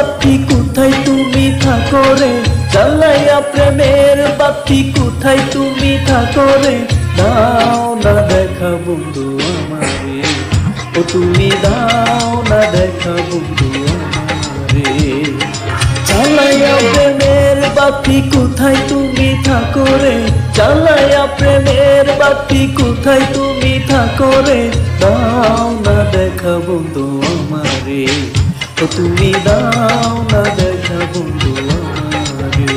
বাতি কোথায় তুমি থাকো রে, জ্বালাইয়া প্রেমের বাতি কোথায় তুমি থাকো রে। দাও না দেখা বন্ধু আমারে, ও তুমি দাও না দেখা বন্ধু আমারে। জ্বালাইয়া প্রেমের বাতি কোথায় তুমি থাকো রে, জ্বালাইয়া প্রেমের বাতি কোথায় তুমি থাকো রে। দাও না দেখা বন্ধু আমারে, ও তুমি দাও না দেখা বন্ধু আমারে।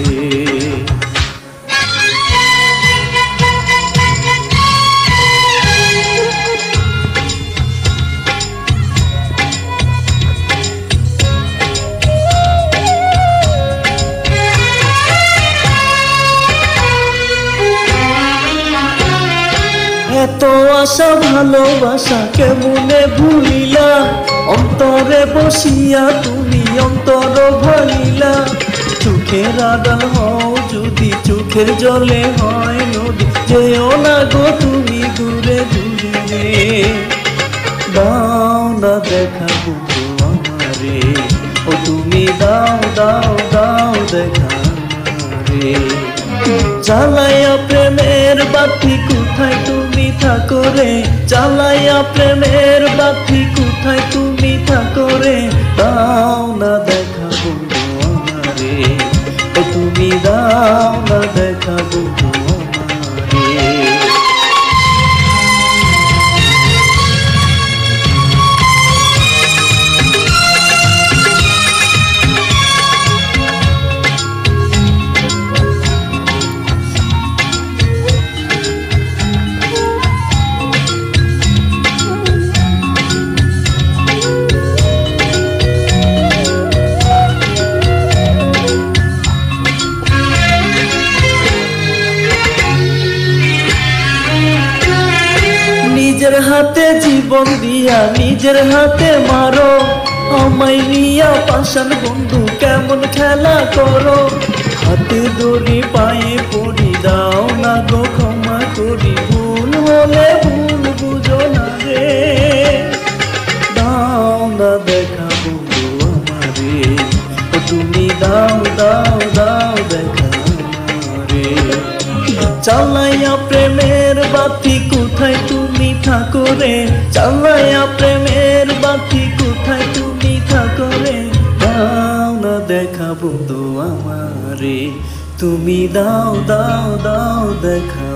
এত আশা ভালোবাসা কেমনে ভুলিলা, অন্তরে বসিয়া তুমি অন্তর ভালিলা। চোখের আড়াল হও যদি চোখের জলে হয় নদী, যেও না গো তুমি দূরে দূরে। দাও না দেখা বন্ধু আমারে, ও তুমি দাও দাও দাও দেখা আমারে। জ্বালাইয়া প্রেমের বাতি কোথায় তুমি থাকো রে, জ্বালাইয়া প্রেমের বাতি কোথায় তুমি থাকো রে। দাও না দেখা বন্ধু আমারে, ও তুমি দাও না দেখা বন্ধু আমারে। নিজের হাতে জীবন দিয়া নিজের হাতে মারো, আমায় নিয়া পাষাণ বন্ধু কেমন খেলা করো। হাতে দড়ি পায়ে পড়ি, দাও না গো ক্ষমা করি, ভুল হলে ভুল বুঝো না রে। দাও না দেখা বন্ধু আমারে, ও তুমি দাও দাও দাও দেখা আমারে। জ্বালাইয়া প্রেমের বাতি কোথায় তুমি থাকো রে, জ্বালাইয়া প্রেমের বাতি কোথায় তুমি থাকো রে। দাও না দেখা বন্ধু আমারে, তুমি দাও দাও দাও দেখা।